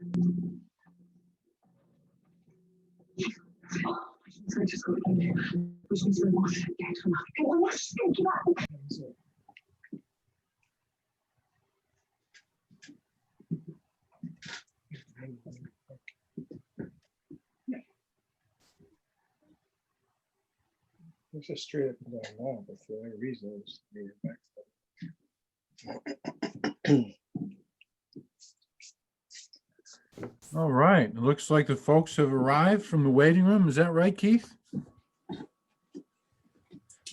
So just go in there. We should just wash it. Wash it. It's just straight up and down now, but for any reason, I just made it back. All right, it looks like the folks have arrived from the waiting room. Is that right, Keith?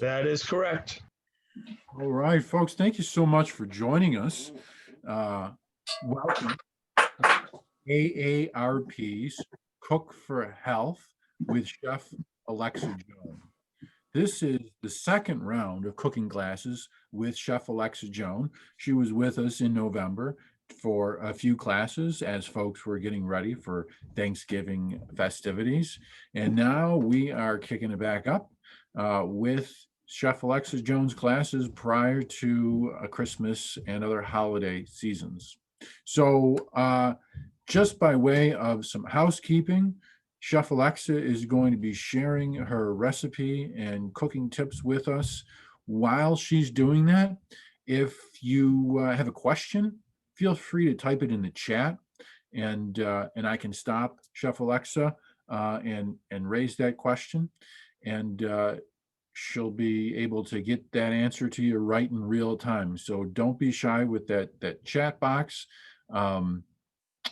That is correct. All right, folks, thank you so much for joining us. Welcome to AARP's Cook for Health with Chef Alexa Joan. This is the second round of cooking classes with Chef Alexa Joan. She was with us in November for a few classes as folks were getting ready for Thanksgiving festivities. And now we are kicking it back up with Chef Alexa Joan's classes prior to Christmas and other holiday seasons. So just by way of some housekeeping, Chef Alexa is going to be sharing her recipe and cooking tips with us. While she's doing that, if you have a question, feel free to type it in the chat, and I can stop Chef Alexa and raise that question, and she'll be able to get that answer to you right in real time. So don't be shy with that chat box.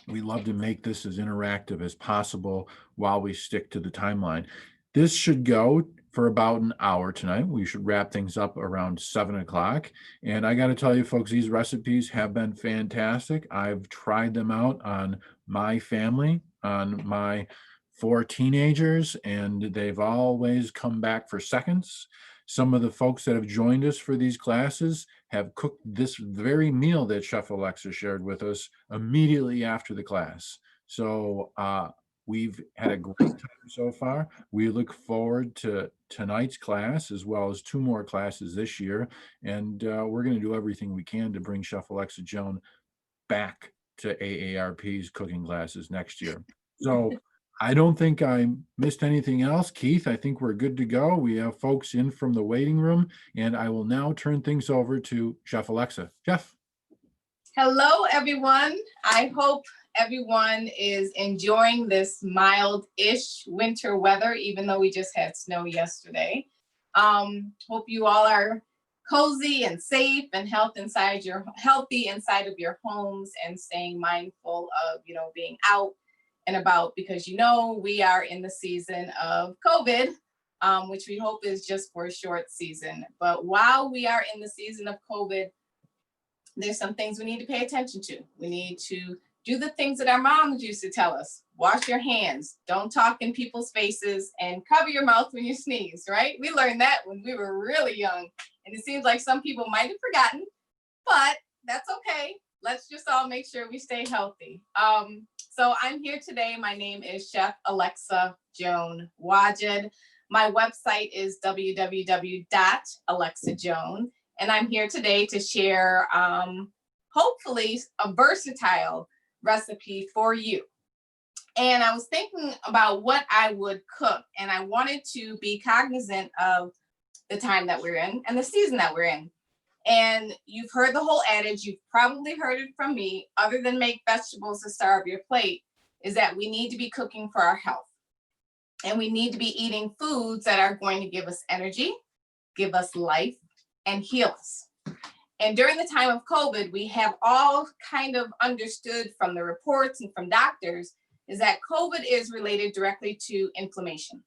We love to make this as interactive as possible while we stick to the timeline. This should go for about an hour tonight. We should wrap things up around 7 o'clock. And I got to tell you, folks, these recipes have been fantastic. I've tried them out on my family, on my 4 teenagers, and they've always come back for seconds. Some of the folks that have joined us for these classes have cooked this very meal that Chef Alexa shared with us immediately after the class. So we've had a great time so far. We look forward to tonight's class as well as 2 more classes this year. And we're going to do everything we can to bring Chef Alexa Joan back to AARP's cooking classes next year. So I don't think I missed anything else. Keith, I think we're good to go. We have folks in from the waiting room, and I will now turn things over to Chef Alexa. Chef. Hello, everyone. I hope everyone is enjoying this mild-ish winter weather, even though we just had snow yesterday. Hope you all are cozy and safe and healthy inside of your homes and staying mindful of, being out and about, because we are in the season of COVID, which we hope is just for a short season. But while we are in the season of COVID, there's some things we need to pay attention to. We need to do the things that our moms used to tell us. Wash your hands, don't talk in people's faces, and cover your mouth when you sneeze, right? We learned that when we were really young, and it seems like some people might have forgotten, but that's okay. Let's just all make sure we stay healthy. So I'm here today. My name is Chef Alexa Joan Wajid. My website is www.alexajoan. And I'm here today to share, hopefully, a versatile recipe for you. And I was thinking about what I would cook, and I wanted to be cognizant of the time that we're in and the season that we're in. And you've heard the whole adage, you've probably heard it from me, other than make vegetables the star of your plate, is that we need to be cooking for our health. And we need to be eating foods that are going to give us energy, give us life, and heal us. And during the time of COVID, we have all kind of understood from the reports and from doctors is that COVID is related directly to inflammation.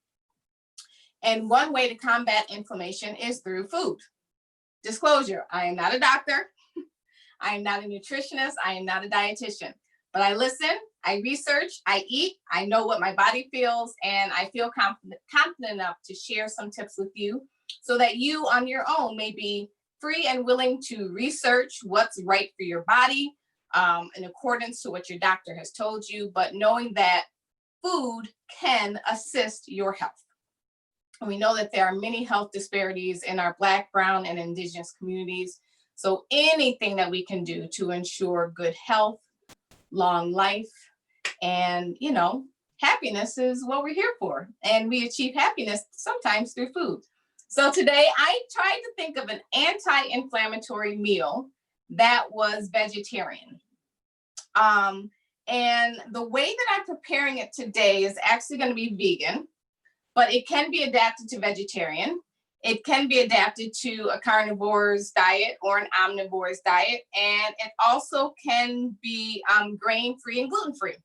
And one way to combat inflammation is through food. Disclosure, I am not a doctor. I am not a nutritionist. I am not a dietitian, but I listen, I research, I eat, I know what my body feels, and I feel confident enough to share some tips with you so that you on your own may be free and willing to research what's right for your body in accordance to what your doctor has told you, but knowing that food can assist your health. We know that there are many health disparities in our Black, Brown, and Indigenous communities. So anything that we can do to ensure good health, long life, And, you know, happiness is what we're here for. And we achieve happiness sometimes through food. So today I tried to think of an anti-inflammatory meal that was vegetarian. And the way that I'm preparing it today is actually going to be vegan, but it can be adapted to vegetarian. It can be adapted to a carnivore's diet or an omnivore's diet. And it also can be grain-free and gluten-free.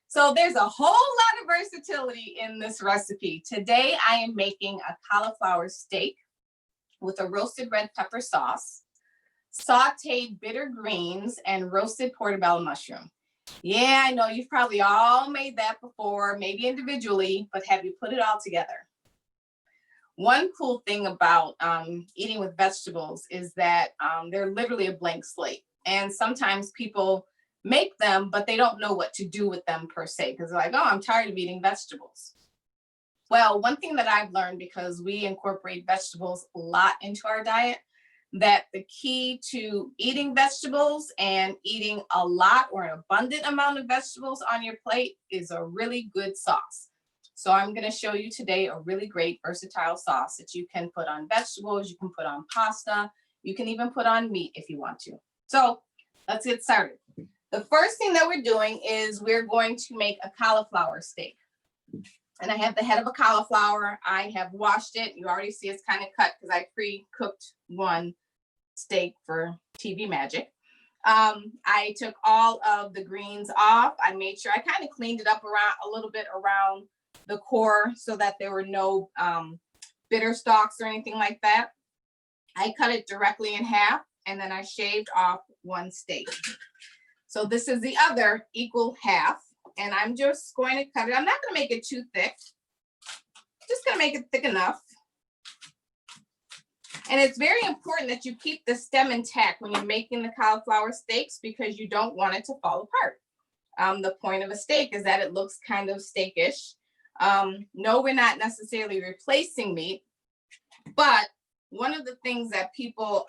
So there's a whole lot of versatility in this recipe. Today, I am making a cauliflower steak with a roasted red pepper sauce, sauteed bitter greens, and roasted portobello mushroom. Yeah, I know you've probably all made that before, maybe individually, but have you put it all together? One cool thing about eating with vegetables is that they're literally a blank slate. And sometimes people make them, but they don't know what to do with them per se, because they're like, oh, I'm tired of eating vegetables. Well, one thing that I've learned, because we incorporate vegetables a lot into our diet, that the key to eating vegetables and eating a lot or an abundant amount of vegetables on your plate is a really good sauce. So I'm going to show you today a really great versatile sauce that you can put on vegetables, you can put on pasta, you can even put on meat if you want to. So let's get started. The first thing that we're doing is we're going to make a cauliflower steak. And I have the head of a cauliflower. I have washed it. You already see it's kind of cut because I pre-cooked one steak for TV magic. I took all of the greens off. I made sure I kind of cleaned it up around a little bit around the core so that there were no bitter stalks or anything like that. I cut it directly in half and then I shaved off one steak. So this is the other equal half. And I'm just going to cut it. I'm not going to make it too thick. Just going to make it thick enough. And it's very important that you keep the stem intact when you're making the cauliflower steaks because you don't want it to fall apart. The point of a steak is that it looks kind of steakish. No, we're not necessarily replacing meat. But one of the things that people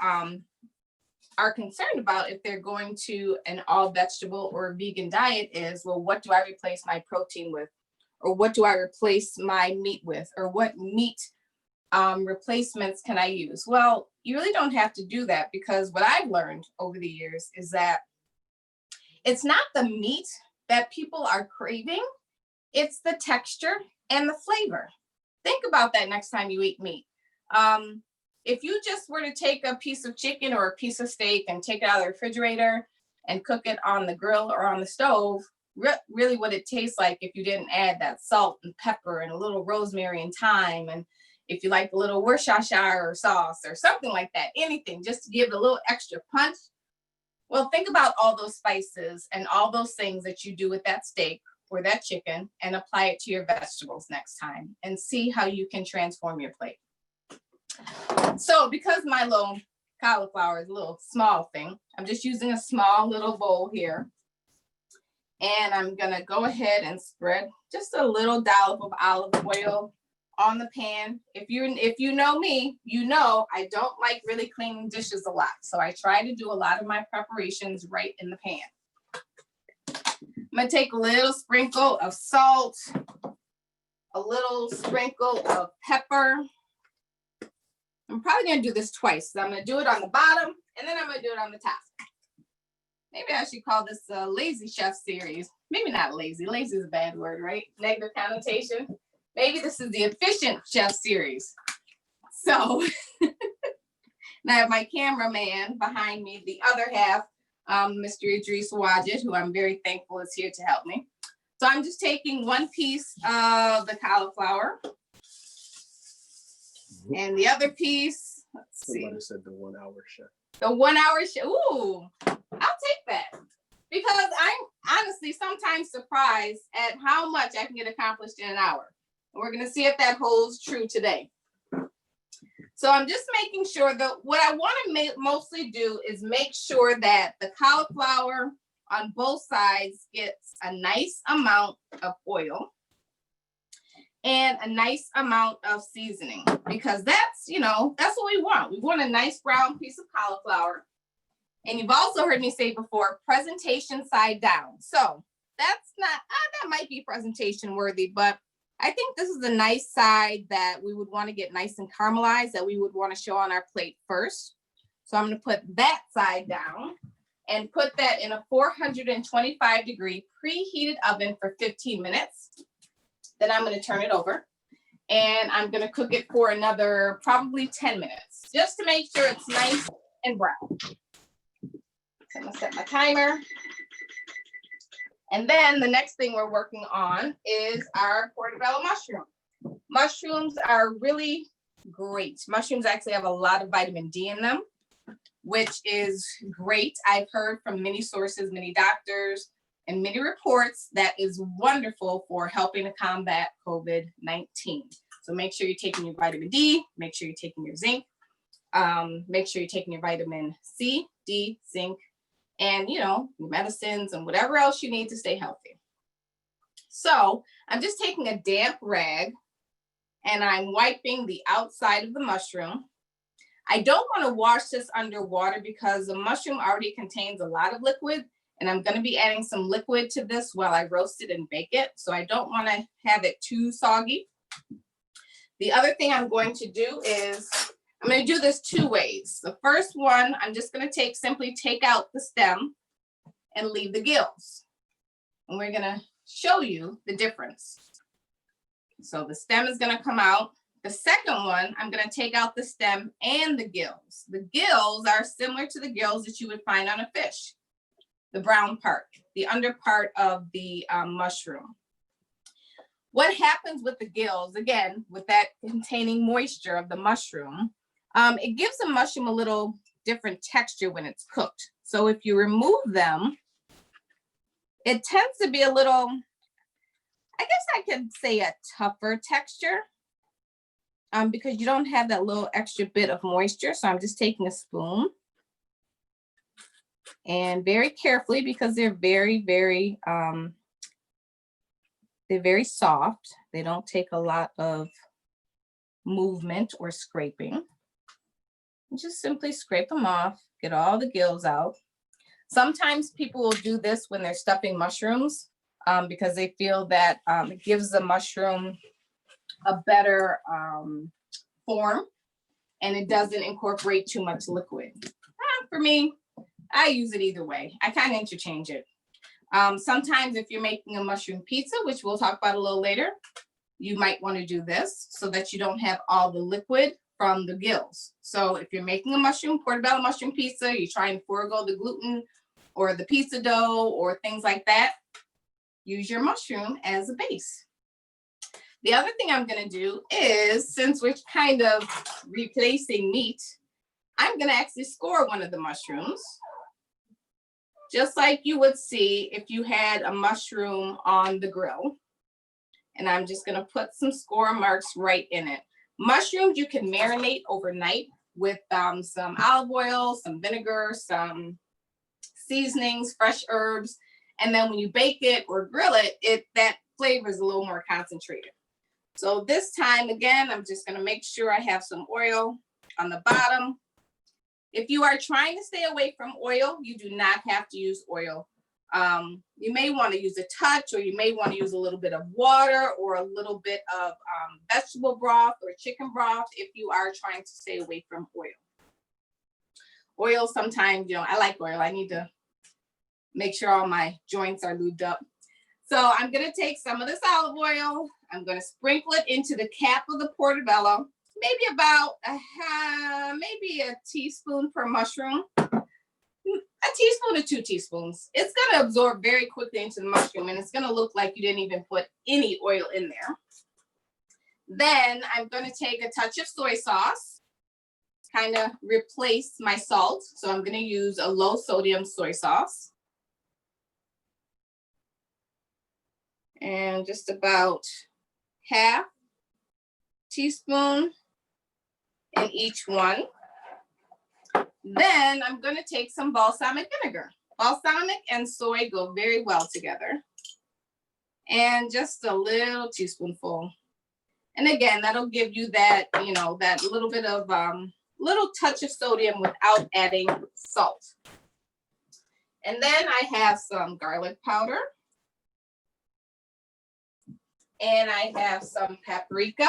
are concerned about if they're going to an all vegetable or vegan diet is, well, what do I replace my protein with? Or what do I replace my meat with? Or what meat replacements can I use? Well, you really don't have to do that because what I've learned over the years is that it's not the meat that people are craving, it's the texture and the flavor. Think about that next time you eat meat. If you just were to take a piece of chicken or a piece of steak and take it out of the refrigerator and cook it on the grill or on the stove, really what it tastes like if you didn't add that salt and pepper and a little rosemary and thyme, and if you like a little Worcestershire sauce or something like that, anything just to give it a little extra punch. Well, think about all those spices and all those things that you do with that steak or that chicken and apply it to your vegetables next time and see how you can transform your plate. So because my little cauliflower is a little small thing, I'm just using a small little bowl here. And I'm gonna go ahead and spread just a little dollop of olive oil on the pan. If you know me, you know I don't like really cleaning dishes a lot. So I try to do a lot of my preparations right in the pan. I'm gonna take a little sprinkle of salt, a little sprinkle of pepper. I'm probably going to do this twice. So I'm going to do it on the bottom and then I'm going to do it on the top. Maybe I should call this a lazy chef series. Maybe not lazy. Lazy is a bad word, right? Negative connotation. Maybe this is the efficient chef series. So now I have my cameraman behind me, the other half, Mr. Idris Wajid, who I'm very thankful is here to help me. So I'm just taking one piece of the cauliflower. And the other piece, let's see. Somebody said the 1 hour chef. The 1 hour chef. Ooh, I'll take that. Because I'm honestly sometimes surprised at how much I can get accomplished in an hour. And we're going to see if that holds true today. So I'm just making sure that what I want to mostly do is make sure that the cauliflower on both sides gets a nice amount of oil and a nice amount of seasoning, because that's what we want. We want a nice brown piece of cauliflower. And you've also heard me say before, presentation side down. So that's not, that might be presentation worthy, but I think this is a nice side that we would want to get nice and caramelized that we would want to show on our plate first. So I'm going to put that side down and put that in a 425-degree preheated oven for 15 minutes. Then I'm going to turn it over and I'm going to cook it for another probably 10 minutes, just to make sure it's nice and brown. So I'm going to set my timer. And then the next thing we're working on is our portobello mushroom. Mushrooms are really great. Mushrooms actually have a lot of vitamin D in them, which is great. I've heard from many sources, many doctors, and many reports that is wonderful for helping to combat COVID-19. So make sure you're taking your vitamin D, make sure you're taking your zinc, make sure you're taking your vitamin C, D, zinc, and your medicines and whatever else you need to stay healthy. So I'm just taking a damp rag and I'm wiping the outside of the mushroom. I don't want to wash this underwater because the mushroom already contains a lot of liquid, and I'm going to be adding some liquid to this while I roast it and bake it. So I don't want to have it too soggy. The other thing I'm going to do is I'm going to do this two ways. The first one, I'm just going to simply take out the stem and leave the gills. And we're going to show you the difference. So the stem is going to come out. The second one, I'm going to take out the stem and the gills. The gills are similar to the gills that you would find on a fish. The brown part, the under part of the mushroom. What happens with the gills, again, with that containing moisture of the mushroom, it gives the mushroom a little different texture when it's cooked. So if you remove them, it tends to be a little, I guess I could say a tougher texture because you don't have that little extra bit of moisture. So I'm just taking a spoon and very carefully, because they're very, very soft. They don't take a lot of movement or scraping. Just simply scrape them off, get all the gills out. Sometimes people will do this when they're stuffing mushrooms because they feel that it gives the mushroom a better form and it doesn't incorporate too much liquid. For me, I use it either way. I kind of interchange it. Sometimes if you're making a mushroom pizza, which we'll talk about a little later, you might want to do this so that you don't have all the liquid from the gills. So if you're making a portobello mushroom pizza, you're trying to forego the gluten or the pizza dough or things like that, use your mushroom as a base. The other thing I'm going to do is, since we're kind of replacing meat, I'm going to actually score one of the mushrooms, just like you would see if you had a mushroom on the grill. And I'm just going to put some score marks right in it. Mushrooms you can marinate overnight with some olive oil, some vinegar, some seasonings, fresh herbs. And then when you bake it or grill it, that flavor is a little more concentrated. So this time, again, I'm just going to make sure I have some oil on the bottom. If you are trying to stay away from oil, you do not have to use oil. You may want to use a touch, or you may want to use a little bit of water or a little bit of vegetable broth or chicken broth if you are trying to stay away from oil. Oil sometimes, I like oil. I need to make sure all my joints are lubed up. So I'm going to take some of this olive oil. I'm going to sprinkle it into the cap of the portobello, maybe about maybe a teaspoon per mushroom. A teaspoon to 2 teaspoons. It's going to absorb very quickly into the mushroom, and it's going to look like you didn't even put any oil in there. Then I'm going to take a touch of soy sauce, kind of replace my salt. So I'm going to use a low sodium soy sauce. And just about half teaspoon in each one. Then I'm going to take some balsamic vinegar. Balsamic and soy go very well together. And just a little teaspoonful. And again, that'll give you that, that little bit of, little touch of sodium without adding salt. And then I have some garlic powder. And I have some paprika.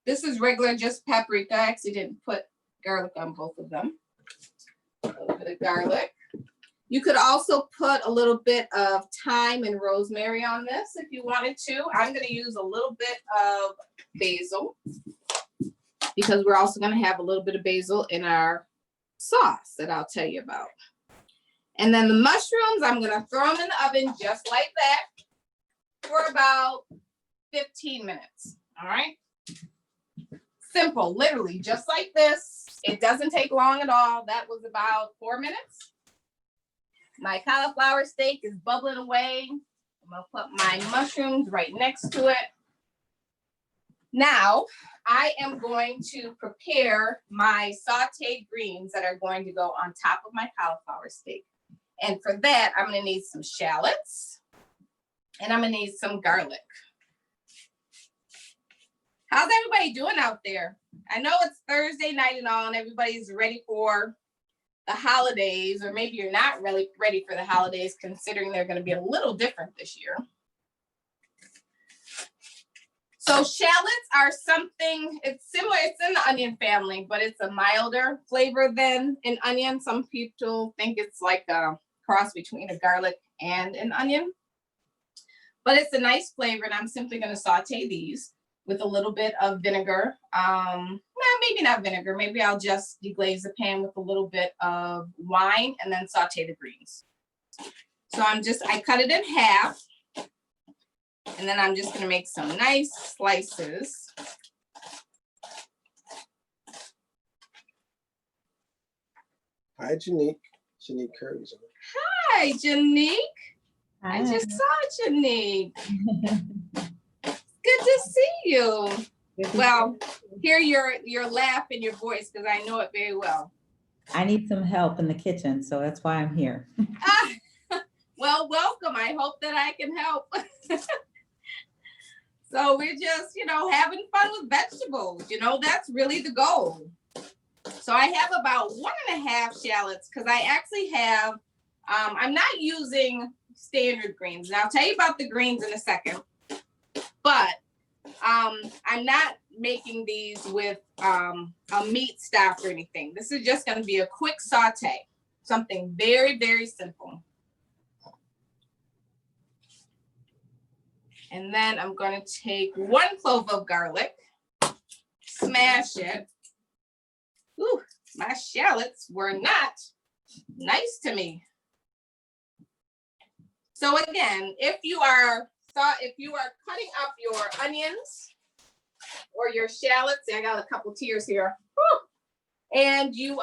This is regular, just paprika. I actually didn't put garlic on both of them. A little bit of garlic. You could also put a little bit of thyme and rosemary on this if you wanted to. I'm going to use a little bit of basil because we're also going to have a little bit of basil in our sauce that I'll tell you about. And then the mushrooms, I'm going to throw them in the oven just like that for about 15 minutes. All right. Simple, literally just like this. It doesn't take long at all. That was about 4 minutes. My cauliflower steak is bubbling away. I'm gonna put my mushrooms right next to it. Now, I am going to prepare my sauteed greens that are going to go on top of my cauliflower steak. And for that, I'm gonna need some shallots and I'm gonna need some garlic. How's everybody doing out there? I know it's Thursday night and all, and everybody's ready for the holidays, or maybe you're not really ready for the holidays considering they're going to be a little different this year. So shallots are something, it's similar, it's in the onion family, but it's a milder flavor than an onion. Some people think it's like a cross between a garlic and an onion, but it's a nice flavor, and I'm simply going to saute these with a little bit of vinegar. Maybe not vinegar. Maybe I'll just deglaze the pan with a little bit of wine and then saute the greens. So I cut it in half, and then I'm just gonna make some nice slices. Hi, Janique. Janique Curry's on. Hi, Janique. Hi. I just saw Janique. Good to see you. Well, hear your laugh in your voice because I know it very well. I need some help in the kitchen, so that's why I'm here. Well, welcome. I hope that I can help. So we're just, having fun with vegetables. That's really the goal. So I have about 1.5 shallots because I actually have, I'm not using standard greens. And I'll tell you about the greens in a second. But I'm not making these with a meat stock or anything. This is just going to be a quick saute, something very, very simple. And then I'm going to take 1 clove of garlic, smash it. Ooh, my shallots were not nice to me. So again, if you are cutting up your onions or your shallots, I got a couple tears here, and you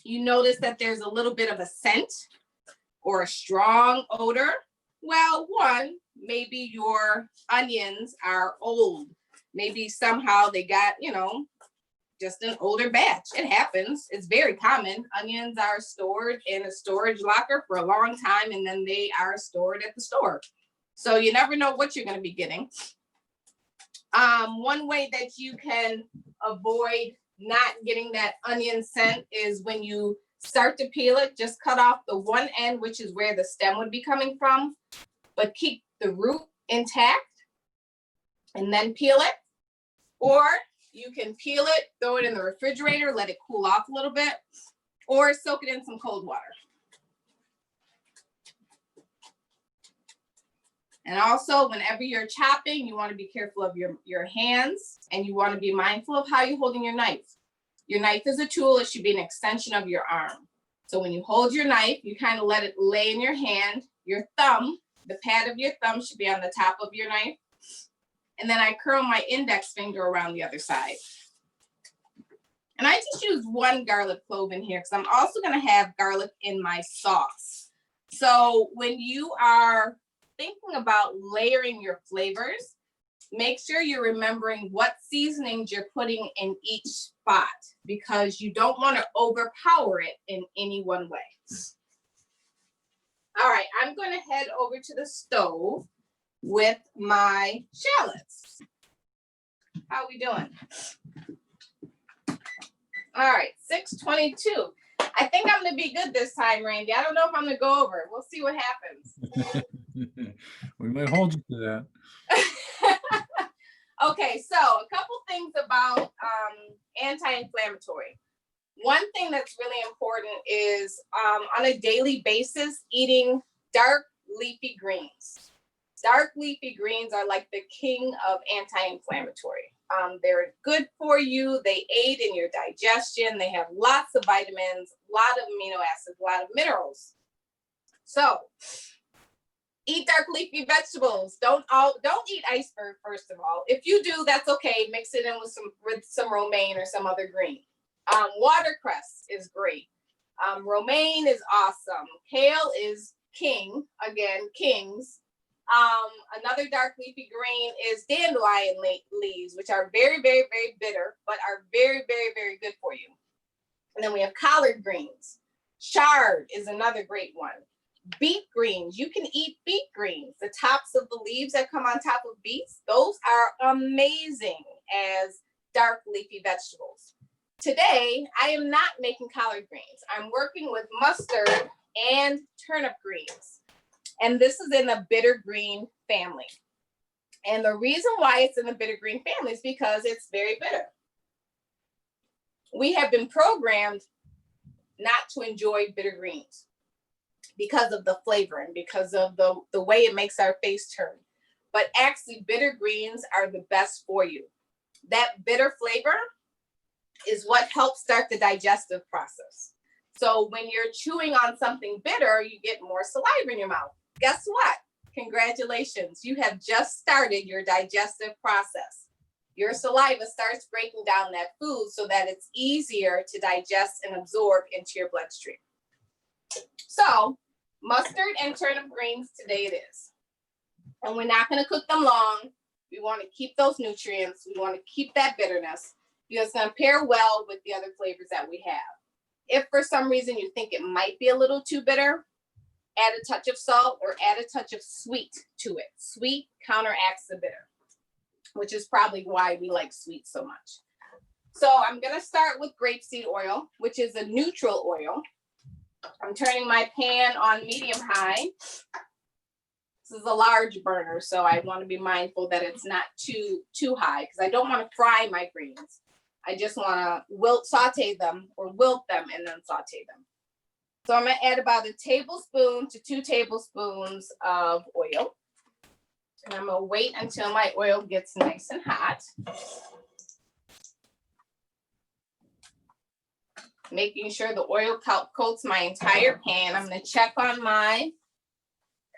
notice that there's a little bit of a scent or a strong odor, well, maybe your onions are old. Maybe somehow they got, just an older batch. It happens. It's very common. Onions are stored in a storage locker for a long time, and then they are stored at the store. So you never know what you're going to be getting. One way that you can avoid not getting that onion scent is when you start to peel it, just cut off the one end, which is where the stem would be coming from, but keep the root intact and then peel it. Or you can peel it, throw it in the refrigerator, let it cool off a little bit, or soak it in some cold water. And also, whenever you're chopping, you want to be careful of your hands, and you want to be mindful of how you're holding your knife. Your knife is a tool. It should be an extension of your arm. So when you hold your knife, you kind of let it lay in your hand. Your thumb, the pad of your thumb should be on the top of your knife. And then I curl my index finger around the other side. And I just use 1 garlic clove in here because I'm also going to have garlic in my sauce. So when you are thinking about layering your flavors, make sure you're remembering what seasonings you're putting in each spot, because you don't want to overpower it in any one way. All right, I'm going to head over to the stove with my shallots. How are we doing? All right, 6:22. I think I'm going to be good this time, Randy. I don't know if I'm going to go over. We'll see what happens. We might hold you to that. Okay, so a couple things about anti-inflammatory. One thing that's really important is on a daily basis, eating dark leafy greens. Dark leafy greens are like the king of anti-inflammatory. They're good for you. They aid in your digestion. They have lots of vitamins, a lot of amino acids, a lot of minerals. So eat dark leafy vegetables. Don't eat iceberg, first of all. If you do, that's okay. Mix it in with some romaine or some other green. Watercress is great. Romaine is awesome. Kale is king. Again, kings. Another dark leafy green is dandelion leaves, which are very, very, very bitter, but are very, very, very good for you. And then we have collard greens. Chard is another great one. Beet greens, you can eat beet greens. The tops of the leaves that come on top of beets, those are amazing as dark leafy vegetables. Today, I am not making collard greens. I'm working with mustard and turnip greens. And this is in the bitter green family. And the reason why it's in the bitter green family is because it's very bitter. We have been programmed not to enjoy bitter greens because of the flavoring, because of the way it makes our face turn. But actually, bitter greens are the best for you. That bitter flavor is what helps start the digestive process. So when you're chewing on something bitter, you get more saliva in your mouth. Guess what? Congratulations, you have just started your digestive process. Your saliva starts breaking down that food so that it's easier to digest and absorb into your bloodstream. So mustard and turnip greens today it is. And we're not going to cook them long. We want to keep those nutrients. We want to keep that bitterness because it's going to pair well with the other flavors that we have. If for some reason you think it might be a little too bitter, add a touch of salt or add a touch of sweet to it. Sweet counteracts the bitter, which is probably why we like sweet so much. So I'm going to start with grapeseed oil, which is a neutral oil. I'm turning my pan on medium high. This is a large burner, so I want to be mindful that it's not too high because I don't want to fry my greens. I just want to saute them or wilt them and then saute them. So I'm going to add about a tablespoon to 2 tablespoons of oil. And I'm going to wait until my oil gets nice and hot. Making sure the oil coats my entire pan. I'm going to check on my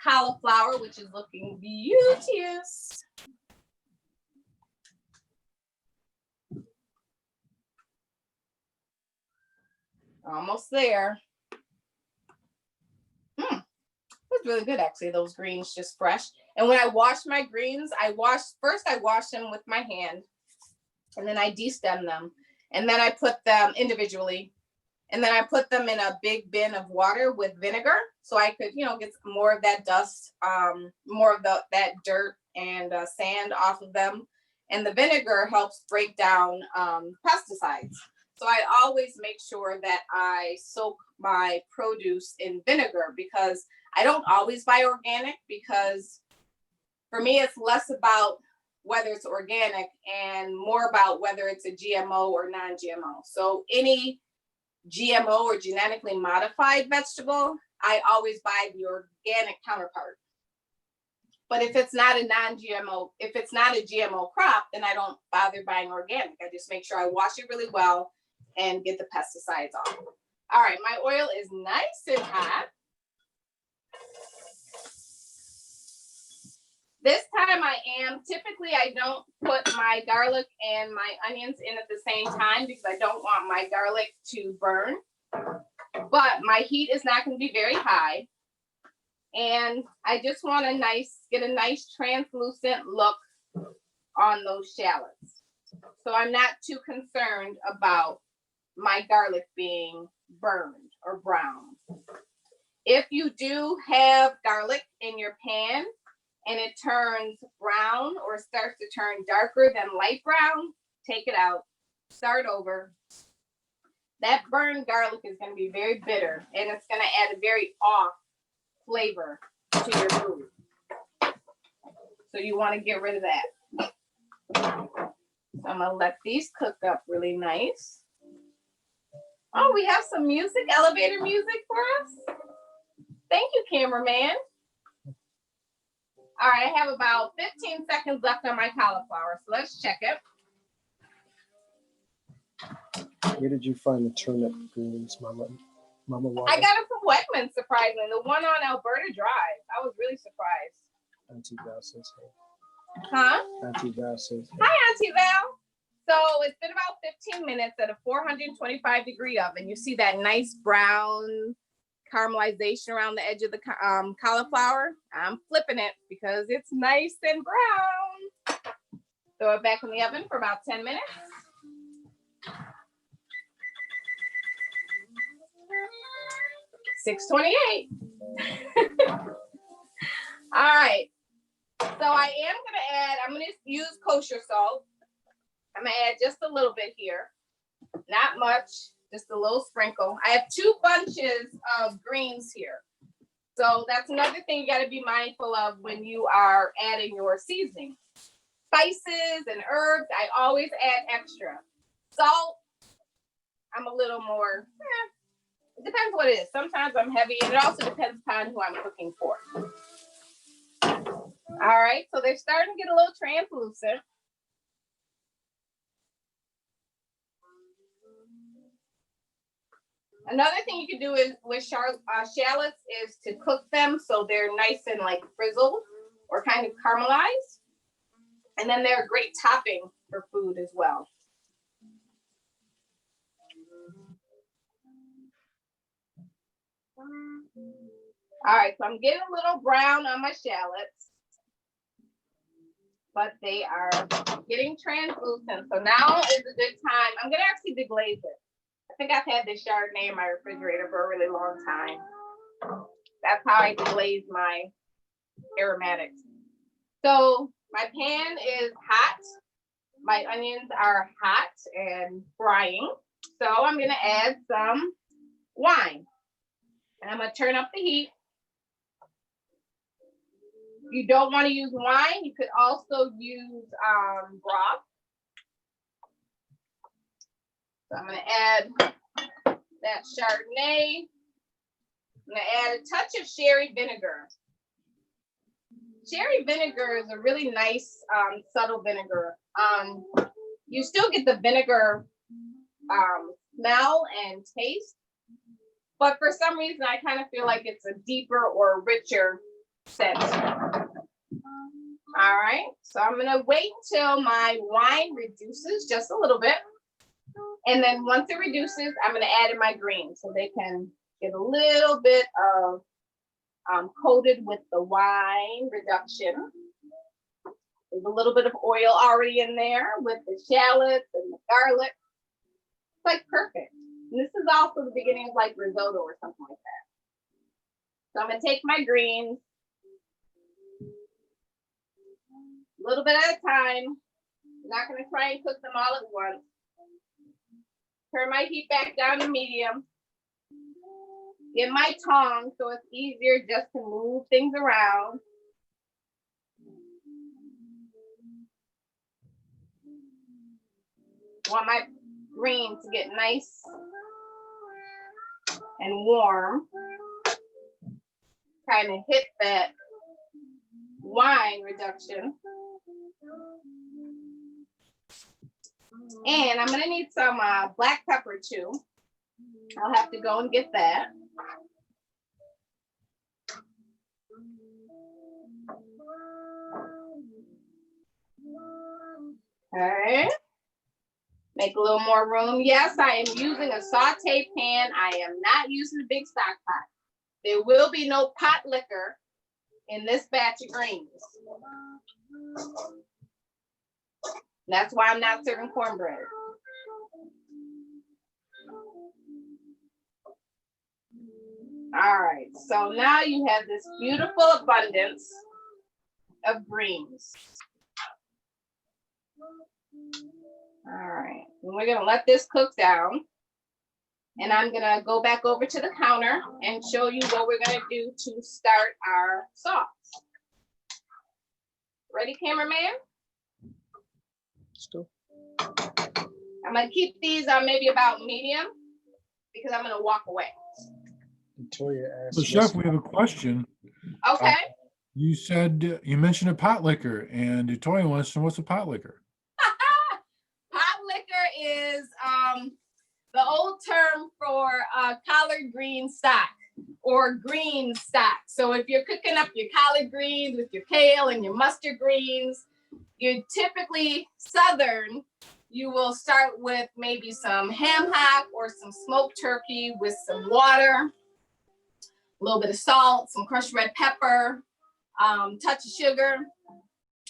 cauliflower, which is looking beauteous. Almost there. It's really good, actually. Those greens just fresh. And when I wash my greens, I wash them with my hand, and then I de-stem them, and then I put them individually, and then I put them in a big bin of water with vinegar, so I could, get more of that dust, more of that dirt and sand off of them. And the vinegar helps break down pesticides. So I always make sure that I soak my produce in vinegar because I don't always buy organic because for me, it's less about whether it's organic and more about whether it's a GMO or non-GMO. So any GMO or genetically modified vegetable, I always buy the organic counterpart. But if it's not a non-GMO, if it's not a GMO crop, then I don't bother buying organic. I just make sure I wash it really well and get the pesticides off. All right, my oil is nice and hot. This time typically I don't put my garlic and my onions in at the same time because I don't want my garlic to burn. But my heat is not going to be very high. And I just want get a nice translucent look on those shallots. So I'm not too concerned about my garlic being burned or brown. If you do have garlic in your pan and it turns brown or starts to turn darker than light brown, take it out, start over. That burned garlic is going to be very bitter and it's going to add a very off flavor to your food. So you want to get rid of that. So I'm gonna let these cook up really nice. Oh, we have some music, elevator music for us. Thank you, cameraman. All right, I have about 15 seconds left on my cauliflower, so let's check it. Where did you find the turnip greens, Mama? Mama I Wanda? got it from Wegmans, surprisingly. The one on Alberta Drive. I was really surprised. Auntie Val says hey. Huh? Auntie Val says hey. Hi, Auntie Val. So it's been about 15 minutes at a 425-degree oven. You see that nice brown caramelization around the edge of the cauliflower. I'm flipping it because it's nice and brown. Throw it back in the oven for about 10 minutes. $6.28. All right. So I am I'm gonna use kosher salt. I'm gonna add just a little bit here. Not much, just a little sprinkle. I have 2 bunches of greens here. So that's another thing you gotta be mindful of when you are adding your seasoning. Spices and herbs, I always add extra. Salt, I'm a little more, it depends what it is. Sometimes I'm heavy, and it also depends upon who I'm cooking for. All right, so they're starting to get a little translucent. Another thing you can do is with shallots is to cook them so they're nice and like frizzled or kind of caramelized. And then they're a great topping for food as well. All right, so I'm getting a little brown on my shallots, but they are getting translucent. So now is a good time. I'm gonna actually deglaze it. I think I've had this Chardonnay in my refrigerator for a really long time. That's how I deglaze my aromatics. So my pan is hot. My onions are hot and frying. So I'm gonna add some wine. And I'm gonna turn up the heat. If you don't want to use wine, you could also use broth. So I'm gonna add that Chardonnay. I'm gonna add a touch of sherry vinegar. Sherry vinegar is a really nice subtle vinegar. You still get the vinegar smell and taste, but for some reason I kind of feel like it's a deeper or richer scent. All right, so I'm gonna wait till my wine reduces just a little bit. And then once it reduces, I'm gonna add in my greens so they can get a little bit of coated with the wine reduction. There's a little bit of oil already in there with the shallots and the garlic. It's like perfect. And this is also the beginning of like risotto or something like that. So I'm gonna take my greens, a little bit at a time. I'm not gonna try and cook them all at once. Turn my heat back down to medium. Get my tongs so it's easier just to move things around. Want my greens to get nice and warm. Kind of hit that wine reduction. And I'm gonna need some black pepper too. I'll have to go and get that. Okay. Make a little more room. Yes, I am using a saute pan. I am not using a big stock pot. There will be no pot liquor in this batch of greens. That's why I'm not serving cornbread. All right, so now you have this beautiful abundance of greens. All right, and we're gonna let this cook down. And I'm gonna go back over to the counter and show you what we're gonna do to start our sauce. Ready, cameraman? Still. I'm gonna keep these on maybe about medium because I'm gonna walk away. Toya asked. So, Chef, we have a question. Okay. You said you mentioned a pot liquor, and Toya wants to know what's a pot liquor. Pot liquor is the old term for collard green stock or green stock. So if you're cooking up your collard greens with your kale and your mustard greens, you're typically Southern. You will start with maybe some ham hock or some smoked turkey with some water, a little bit of salt, some crushed red pepper, touch of sugar,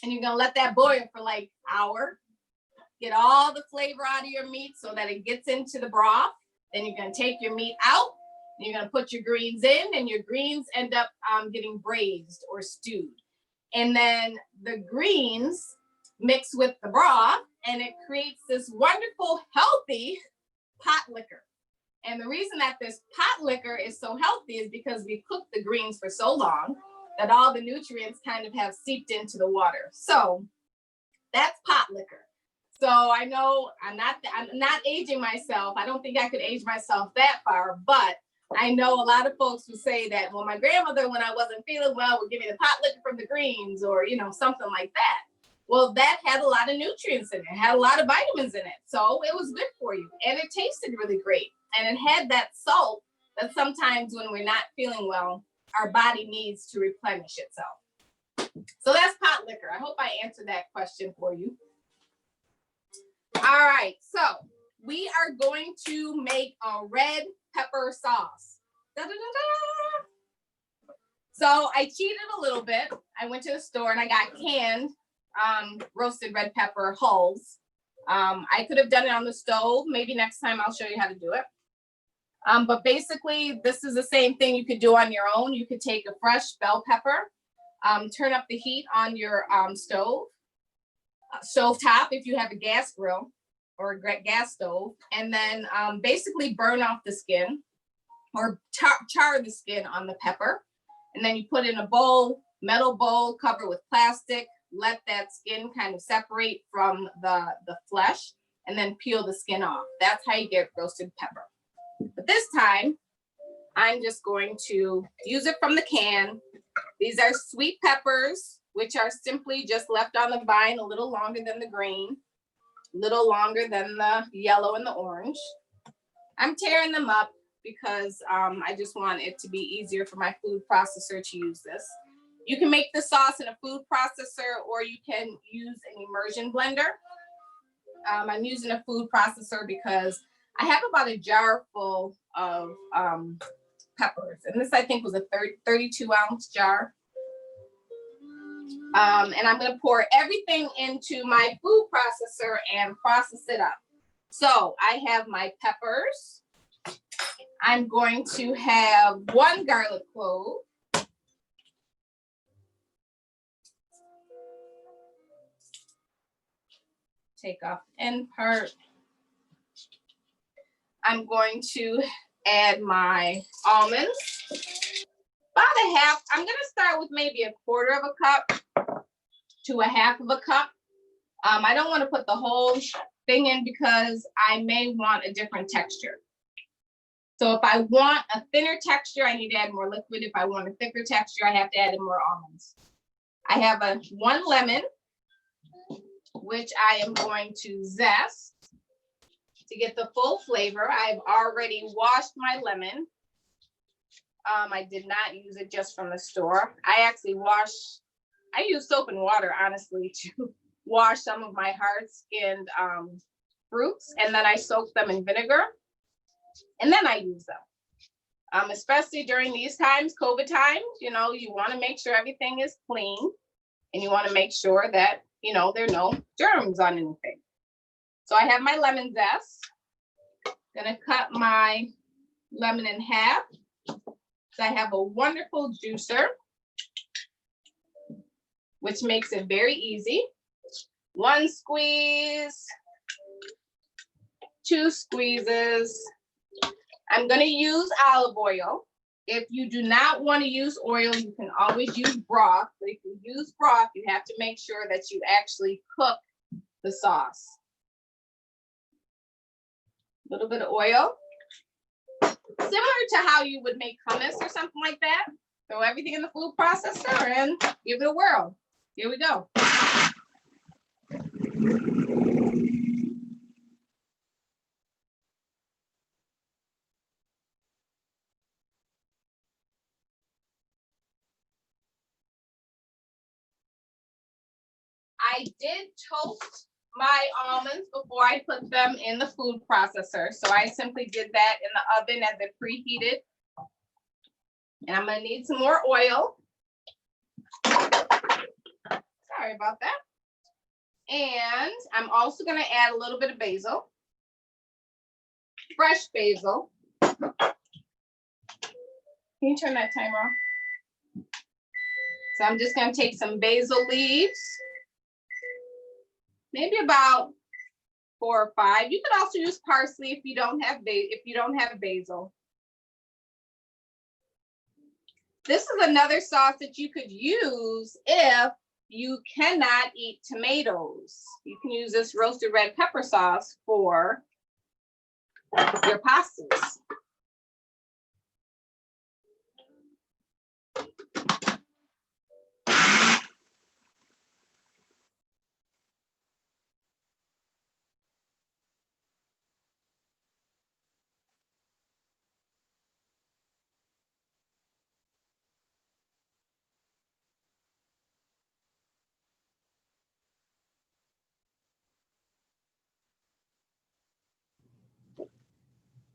and you're gonna let that boil for like an hour. Get all the flavor out of your meat so that it gets into the broth. Then you're gonna take your meat out. You're gonna put your greens in, and your greens end up getting braised or stewed. And then the greens mix with the broth, and it creates this wonderful, healthy pot liquor. And the reason that this pot liquor is so healthy is because we cooked the greens for so long that all the nutrients kind of have seeped into the water. So that's pot liquor. So I know I'm not aging myself. I don't think I could age myself that far, but I know a lot of folks who say that, well, my grandmother, when I wasn't feeling well, would give me the pot liquor from the greens or, something like that. Well, that had a lot of nutrients in it, had a lot of vitamins in it. So it was good for you. And it tasted really great. And it had that salt that sometimes when we're not feeling well, our body needs to replenish itself. So that's pot liquor. I hope I answered that question for you. All right, so we are going to make a red pepper sauce. Da-da-da-da. So I cheated a little bit. I went to the store and I got canned roasted red pepper hulls. I could have done it on the stove. Maybe next time I'll show you how to do it. But basically, this is the same thing you could do on your own. You could take a fresh bell pepper, turn up the heat on your stove top if you have a gas grill or a gas stove, and then basically burn off the skin or char the skin on the pepper. And then you put in a bowl, metal bowl, cover with plastic, let that skin kind of separate from the flesh, and then peel the skin off. That's how you get roasted pepper. But this time, I'm just going to use it from the can. These are sweet peppers, which are simply just left on the vine a little longer than the green, a little longer than the yellow and the orange. I'm tearing them up because I just want it to be easier for my food processor to use this. You can make the sauce in a food processor or you can use an immersion blender. I'm using a food processor because I have about a jar full of peppers. And this, I think, was a 32-ounce jar. And I'm going to pour everything into my food processor and process it up. So I have my peppers. I'm going to have 1 garlic clove. Take off the end part. I'm going to add my almonds. About a half. I'm going to start with maybe 1/4 of a cup to a 1/2 of a cup. I don't want to put the whole thing in because I may want a different texture. So if I want a thinner texture, I need to add more liquid. If I want a thicker texture, I have to add in more almonds. I have 1 lemon, which I am going to zest to get the full flavor. I've already washed my lemon. I did not use it just from the store. I use soap and water, honestly, to wash some of my hard-skinned fruits, and then I soak them in vinegar, and then I use them. Especially during these times, COVID times, you want to make sure everything is clean, and you want to make sure that, there are no germs on anything. So I have my lemon zest. Gonna cut my lemon in half. So I have a wonderful juicer, which makes it very easy. 1 squeeze, 2 squeezes. I'm gonna use olive oil. If you do not want to use oil, you can always use broth. But if you use broth, you have to make sure that you actually cook the sauce. A little bit of oil. Similar to how you would make hummus or something like that. Throw everything in the food processor and give it a whirl. Here we go. I did toast my almonds before I put them in the food processor. So I simply did that in the oven as it preheated. And I'm gonna need some more oil. Sorry about that. And I'm also gonna add a little bit of basil. Fresh basil. Can you turn that timer off? So I'm just gonna take some basil leaves. Maybe about 4 or 5. You could also use parsley if you don't have basil. This is another sauce that you could use if you cannot eat tomatoes. You can use this roasted red pepper sauce for your pastas.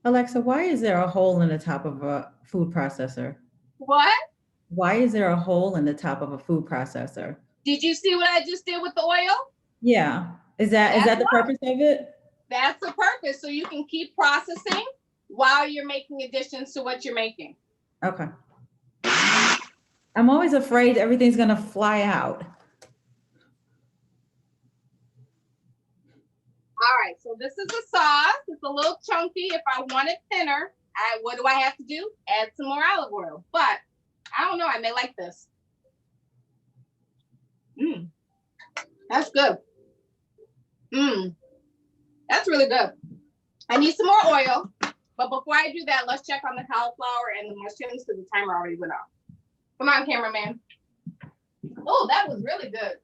Alexa, why is there a hole in the top of a food processor? What? Why is there a hole in the top of a food processor? Did you see what I just did with the oil? Yeah. Is that the purpose of it? That's the purpose, so you can keep processing while you're making additions to what you're making. Okay. I'm always afraid everything's gonna fly out. All right, so this is the sauce. It's a little chunky. If I want it thinner, what do I have to do? Add some more olive oil. But I don't know, I may like this. That's good. That's really good. I need some more oil, but before I do that, let's check on the cauliflower and the mushrooms because the timer already went off. Come on, cameraman. Oh, that was really good.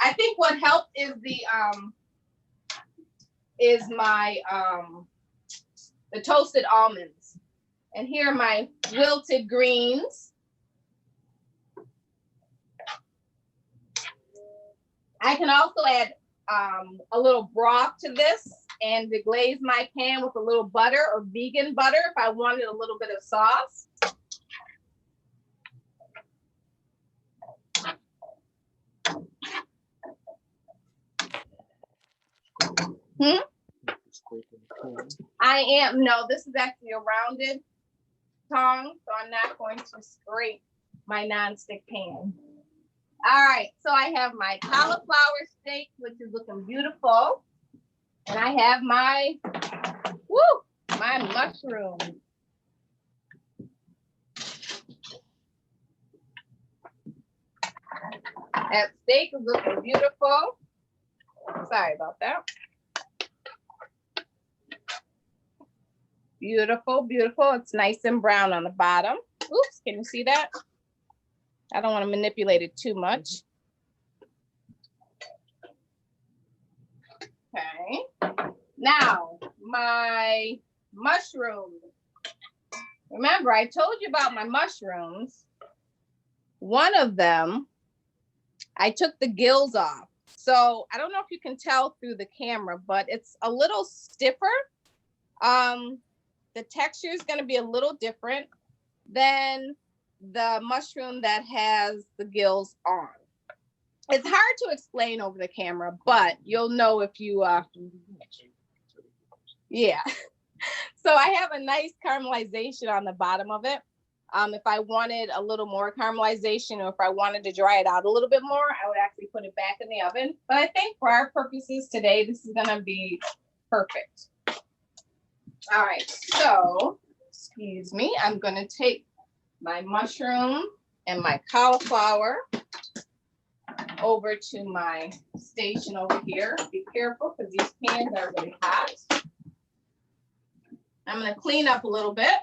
I think what helped is the toasted almonds. And here are my wilted greens. I can also add a little broth to this and deglaze my pan with a little butter or vegan butter if I wanted a little bit of sauce. I am, no, this is actually a rounded tong, so I'm not going to scrape my nonstick pan. All right, so I have my cauliflower steak, which is looking beautiful. And I have my mushroom. That steak is looking beautiful. Sorry about that. Beautiful, beautiful. It's nice and brown on the bottom. Oops, can you see that? I don't want to manipulate it too much. Okay. Now, my mushrooms. Remember, I told you about my mushrooms. One of them, I took the gills off. So I don't know if you can tell through the camera, but it's a little stiffer. The texture is going to be a little different than the mushroom that has the gills on. It's hard to explain over the camera, but you'll know if you, yeah. So I have a nice caramelization on the bottom of it. If I wanted a little more caramelization or if I wanted to dry it out a little bit more, I would actually put it back in the oven. But I think for our purposes today, this is gonna be perfect. All right, so, excuse me, I'm gonna take my mushroom and my cauliflower over to my station over here. Be careful because these pans are really hot. I'm going to clean up a little bit.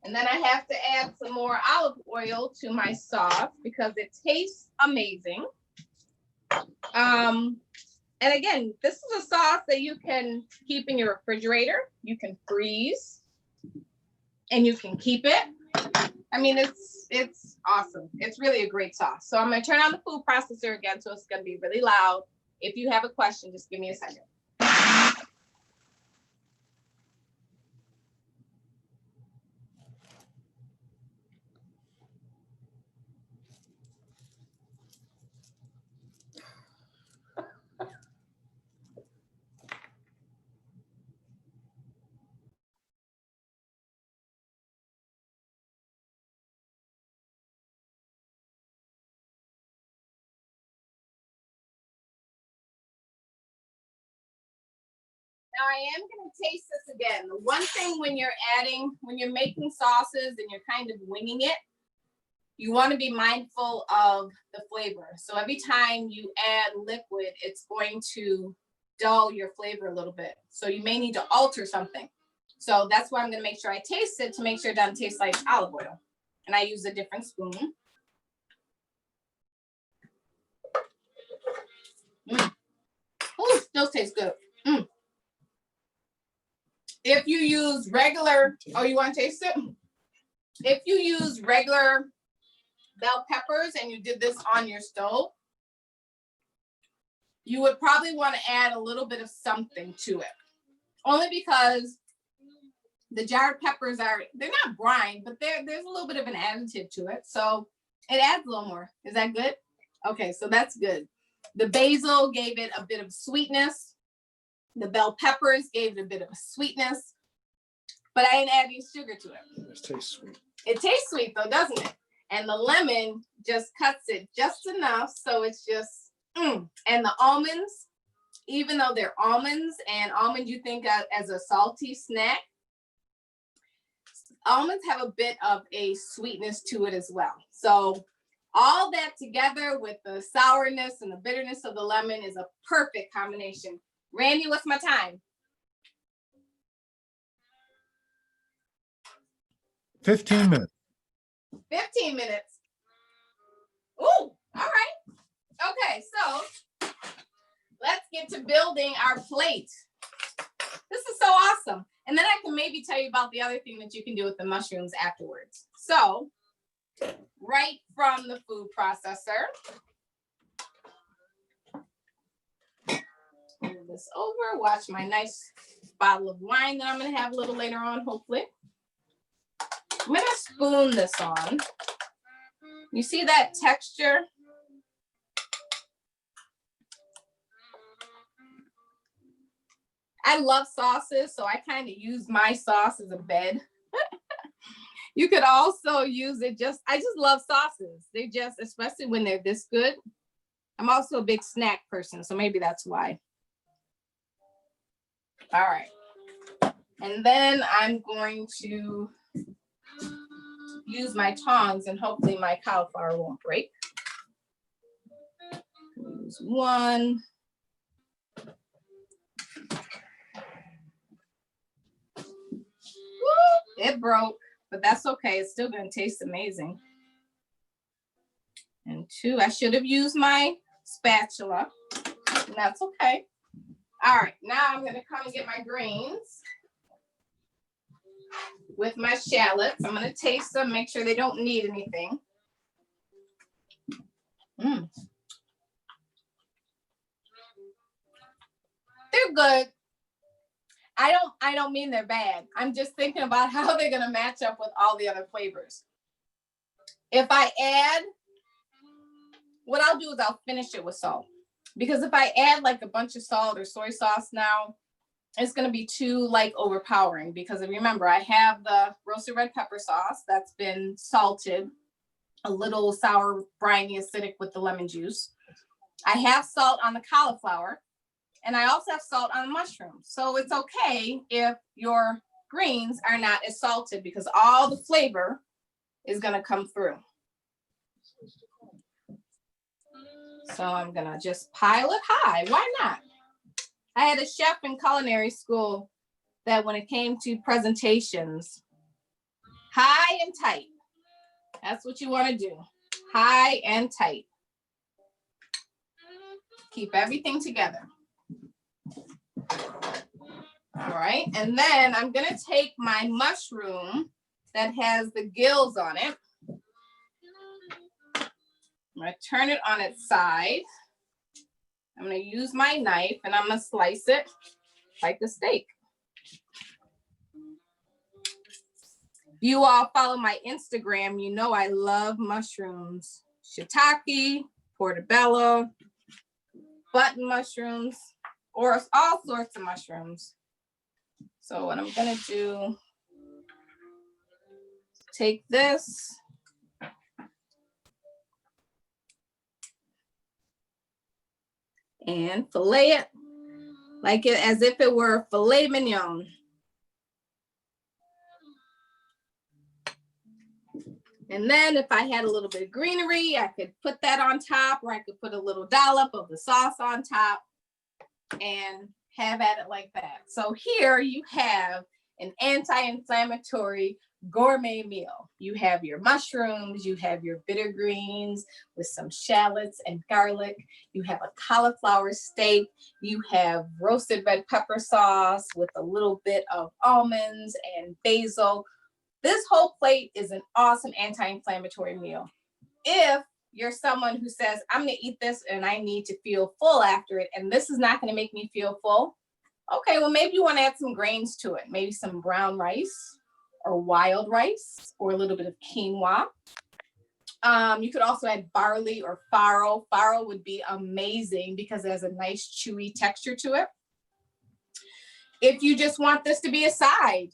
And then I have to add some more olive oil to my sauce because it tastes amazing. And again, this is a sauce that you can keep in your refrigerator. You can freeze and you can keep it. I mean, it's awesome. It's really a great sauce. So I'm going to turn on the food processor again, so it's going to be really loud. If you have a question, just give me a second. Now I am going to taste this again. The one thing when you're making sauces and you're kind of winging it, you want to be mindful of the flavor. So every time you add liquid, it's going to dull your flavor a little bit. So you may need to alter something. So that's why I'm going to make sure I taste it to make sure it doesn't taste like olive oil. And I use a different spoon. Oh, still tastes good. If you use regular, oh, you want to taste it? If you use regular bell peppers and you did this on your stove, you would probably want to add a little bit of something to it. Only because the jarred peppers they're not brine, but there's a little bit of an additive to it. So it adds a little more. Is that good? Okay, so that's good. The basil gave it a bit of sweetness. The bell peppers gave it a bit of a sweetness, but I ain't adding sugar to it. It tastes sweet. It tastes sweet though, doesn't it? And the lemon just cuts it just enough, so it's just, And the almonds, even though they're almonds, and almonds you think of as a salty snack, almonds have a bit of a sweetness to it as well. So all that together with the sourness and the bitterness of the lemon is a perfect combination. Randy, what's my time? 15 minutes. 15 minutes. Ooh, all right. Okay, so let's get to building our plate. This is so awesome. And then I can maybe tell you about the other thing that you can do with the mushrooms afterwards. So, right from the food processor. Move this over, watch my nice bottle of wine that I'm gonna have a little later on, hopefully. I'm gonna spoon this on. You see that texture? I love sauces, so I kind of use my sauce as a bed. You could also use it I just love sauces. They just, especially when they're this good. I'm also a big snack person, so maybe that's why. All right. And then I'm going to use my tongs and hopefully my cauliflower won't break. Use one. Woo, it broke, but that's okay. It's still going to taste amazing. And two, I should have used my spatula. And that's okay. All right, now I'm going to come and get my greens with my shallots. I'm going to taste them, make sure they don't need anything. They're good. I don't mean they're bad. I'm just thinking about how they're going to match up with all the other flavors. If I add, what I'll do is I'll finish it with salt. Because if I add like a bunch of salt or soy sauce now, it's going to be too like overpowering. Because remember, I have the roasted red pepper sauce that's been salted, a little sour, briny, acidic with the lemon juice. I have salt on the cauliflower, and I also have salt on the mushrooms. So it's okay if your greens are not as salted because all the flavor is gonna come through. So I'm gonna just pile it high. Why not? I had a chef in culinary school that when it came to presentations, high and tight. That's what you want to do. High and tight. Keep everything together. All right, and then I'm gonna take my mushroom that has the gills on it. I'm gonna turn it on its side. I'm gonna use my knife and I'm gonna slice it like a steak. If you all follow my Instagram, you know I love mushrooms. Shiitake, portobello, button mushrooms, or all sorts of mushrooms. So what I'm gonna do, take this, and fillet it like it as if it were filet mignon. And then if I had a little bit of greenery, I could put that on top, or I could put a little dollop of the sauce on top and have at it like that. So here you have an anti-inflammatory gourmet meal. You have your mushrooms, you have your bitter greens with some shallots and garlic. You have a cauliflower steak. You have roasted red pepper sauce with a little bit of almonds and basil. This whole plate is an awesome anti-inflammatory meal. If you're someone who says, I'm gonna eat this and I need to feel full after it, and this is not gonna make me feel full, okay, well, maybe you wanna add some grains to it, maybe some brown rice or wild rice or a little bit of quinoa. You could also add barley or farro. Farro would be amazing because it has a nice chewy texture to it. If you just want this to be a side,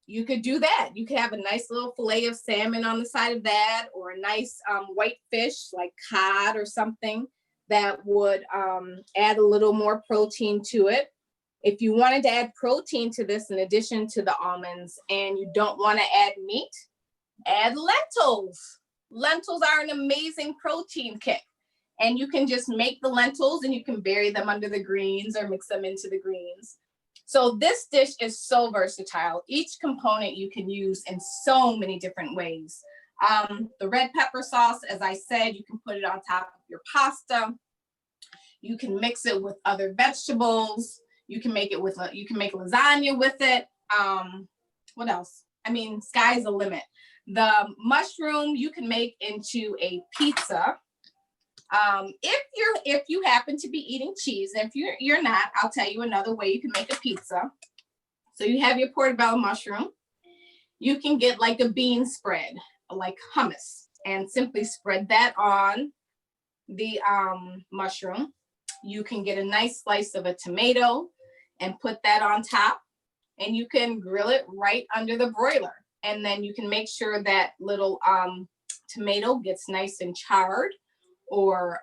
you could do that. You could have a nice little fillet of salmon on the side of that, or a nice white fish like cod or something that would add a little more protein to it. If you wanted to add protein to this in addition to the almonds and you don't want to add meat, add lentils. Lentils are an amazing protein kick. And you can just make the lentils and you can bury them under the greens or mix them into the greens. So this dish is so versatile. Each component you can use in so many different ways. The red pepper sauce, as I said, you can put it on top of your pasta. You can mix it with other vegetables. You can make it with, you can make lasagna with it. What else? I mean, sky's the limit. The mushroom you can make into a pizza. If you happen to be eating cheese, and if you're not, I'll tell you another way you can make a pizza. So you have your portobello mushroom. You can get like a bean spread, like hummus, and simply spread that on the mushroom. You can get a nice slice of a tomato and put that on top, and you can grill it right under the broiler. And then you can make sure that little tomato gets nice and charred, or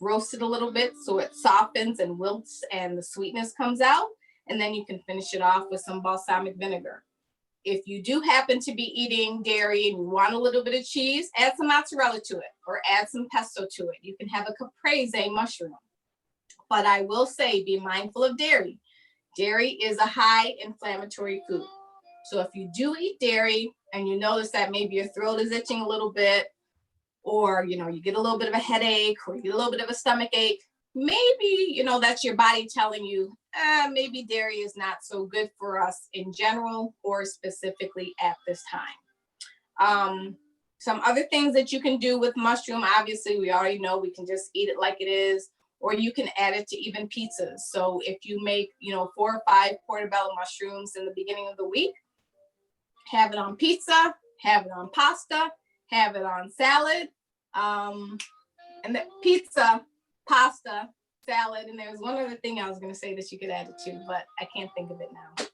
roasted a little bit so it softens and wilts and the sweetness comes out. And then you can finish it off with some balsamic vinegar. If you do happen to be eating dairy and you want a little bit of cheese, add some mozzarella to it or add some pesto to it. You can have a caprese mushroom. But I will say, be mindful of dairy. Dairy is a high inflammatory food. So if you do eat dairy and you notice that maybe your throat is itching a little bit, or you get a little bit of a headache, or you get a little bit of a stomach ache, maybe that's your body telling you maybe dairy is not so good for us in general or specifically at this time. Some other things that you can do with mushroom, obviously we already know we can just eat it like it is, or you can add it to even pizzas. So if you make 4 or 5 portobello mushrooms in the beginning of the week, have it on pizza, have it on pasta, have it on salad, and the pizza, pasta, salad, and there's one other thing I was going to say that you could add it to, but I can't think of it now.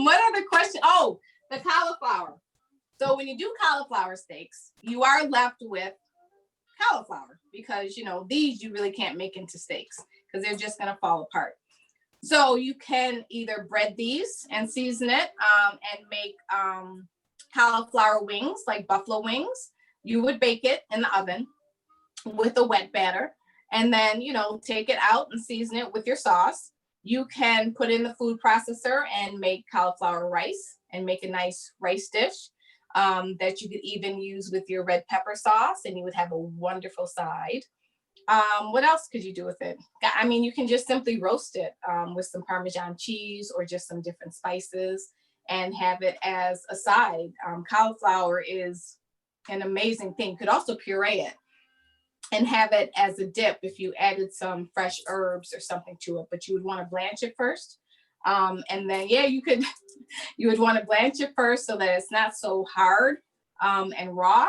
What other question? Oh, the cauliflower. So when you do cauliflower steaks, you are left with cauliflower because these you really can't make into steaks because they're just going to fall apart. So you can either bread these and season it and make cauliflower wings, like buffalo wings. You would bake it in the oven with a wet batter, and then, take it out and season it with your sauce. You can put in the food processor and make cauliflower rice and make a nice rice dish that you could even use with your red pepper sauce, and you would have a wonderful side. What else could you do with it? I mean, you can just simply roast it with some Parmesan cheese or just some different spices and have it as a side. Cauliflower is an amazing thing. You could also puree it and have it as a dip if you added some fresh herbs or something to it, but you would want to blanch it first. And then, you would want to blanch it first so that it's not so hard and raw.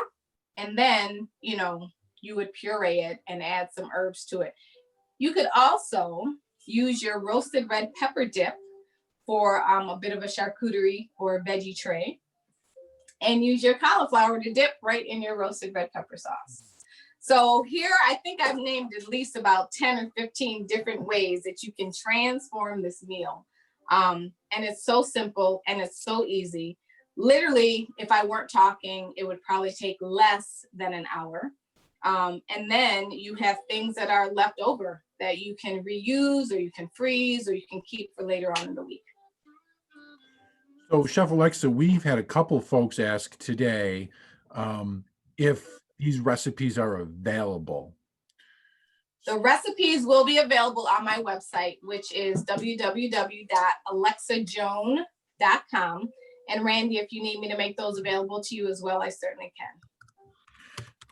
And then, you would puree it and add some herbs to it. You could also use your roasted red pepper dip for a bit of a charcuterie or a veggie tray, and use your cauliflower to dip right in your roasted red pepper sauce. So here, I think I've named at least about 10 or 15 different ways that you can transform this meal. And it's so simple and it's so easy. Literally, if I weren't talking, it would probably take less than an hour. And then you have things that are left over that you can reuse, or you can freeze, or you can keep for later on in the week. So, Chef Alexa, we've had a couple folks ask today if these recipes are available. The recipes will be available on my website, which is www.alexajoan.com. And Randy, if you need me to make those available to you as well, I certainly can.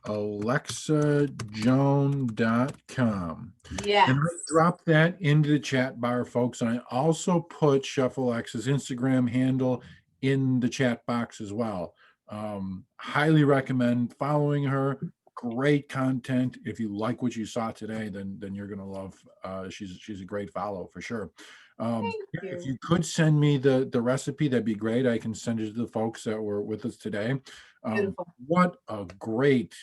alexajoan.com. Yeah. And I dropped that into the chat bar, folks. And I also put Chef Alexa's Instagram handle in the chat box as well. Highly recommend following her. Great content. If you like what you saw today, then you're gonna love. She's a great follow for sure. If you could send me the recipe, that'd be great. I can send it to the folks that were with us today. What a great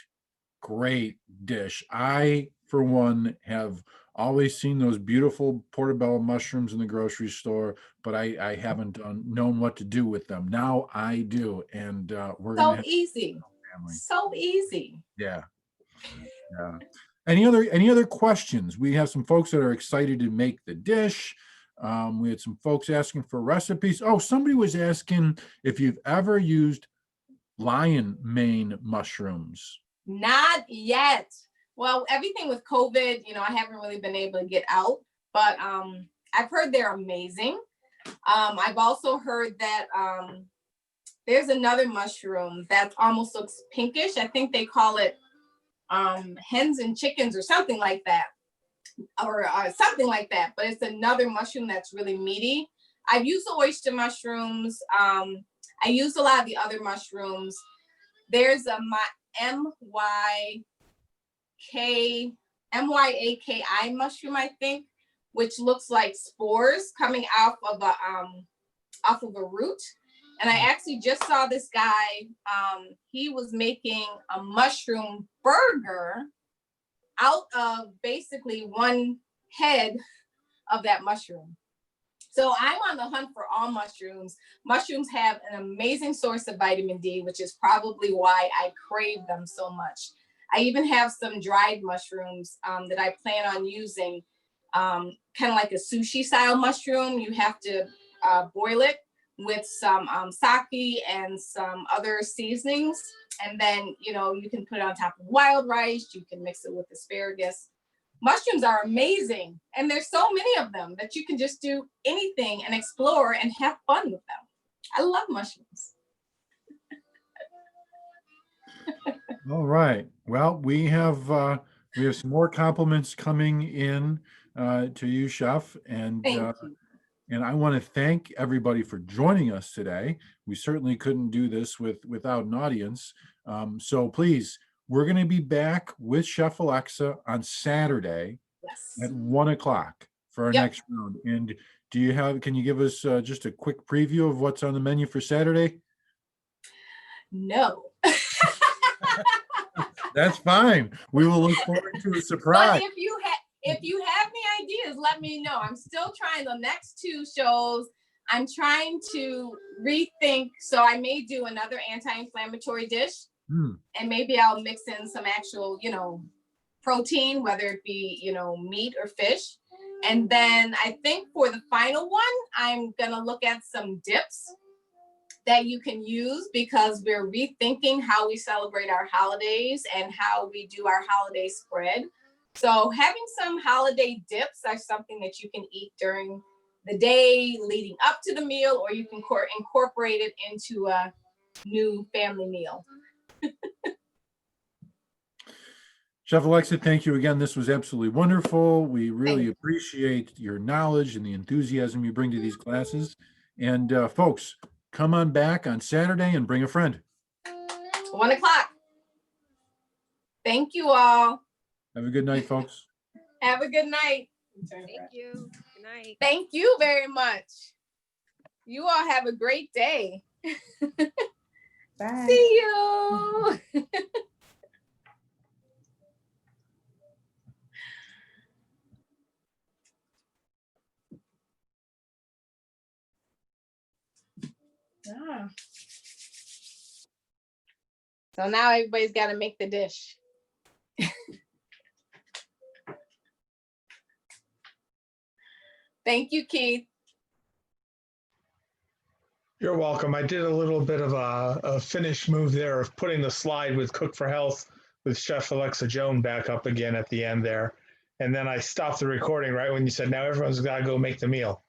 dish. I, for one, have always seen those beautiful portobello mushrooms in the grocery store, but I haven't known what to do with them. Now I do, and we're so gonna easy. So easy. Yeah. Any other questions? We have some folks that are excited to make the dish. We had some folks asking for recipes. Oh, somebody was asking if you've ever used lion mane mushrooms. Not yet. Well, everything with COVID, I haven't really been able to get out, but I've heard they're amazing. I've also heard that there's another mushroom that almost looks pinkish. I think they call it hens and chickens or something like that, or something like that. But it's another mushroom that's really meaty. I've used the oyster mushrooms. I used a lot of the other mushrooms. There's a MYAKI mushroom, I think, which looks like spores coming off of a root. And I actually just saw this guy. He was making a mushroom burger out of basically one head of that mushroom. So I'm on the hunt for all mushrooms. Mushrooms have an amazing source of vitamin D, which is probably why I crave them so much. I even have some dried mushrooms that I plan on using, kind of like a sushi style mushroom. You have to boil it with some sake and some other seasonings. And then, you can put it on top of wild rice. You can mix it with asparagus. Mushrooms are amazing. And there's so many of them that you can just do anything and explore and have fun with them. I love mushrooms. All right. Well, we have some more compliments coming in to you, Chef, and I want to thank everybody for joining us today. We certainly couldn't do this without an audience. So please, we're going to be back with Chef Alexa on Saturday at 1:00 for our next round. And can you give us just a quick preview of what's on the menu for Saturday? No. That's fine. We will look forward to a surprise. But if you have any ideas, let me know. I'm still trying the next two shows. I'm trying to rethink. So I may do another anti-inflammatory dish, Mm. and maybe I'll mix in some actual, protein, whether it be, meat or fish. And then I think for the final one, I'm going to look at some dips that you can use, because we're rethinking how we celebrate our holidays and how we do our holiday spread. So having some holiday dips are something that you can eat during the day leading up to the meal, or you can incorporate it into a new family meal. Chef Alexa, thank you again. This was absolutely wonderful. We really Thank appreciate your knowledge and the enthusiasm you bring to these classes. And folks, come on back on Saturday and bring a friend. 1 o'clock. Thank you all. Have a good night, folks. Have a good night. Thank you. Good night. Thank you very much. You all have a great day. Bye. See you. Ah. So now everybody's got to make the dish. Thank you, Keith. You're welcome. I did a little bit of a finish move there of putting the slide with Cook for Health with Chef Alexa Joan back up again at the end there. And then I stopped the recording right when you said, now everyone's got to go make the meal.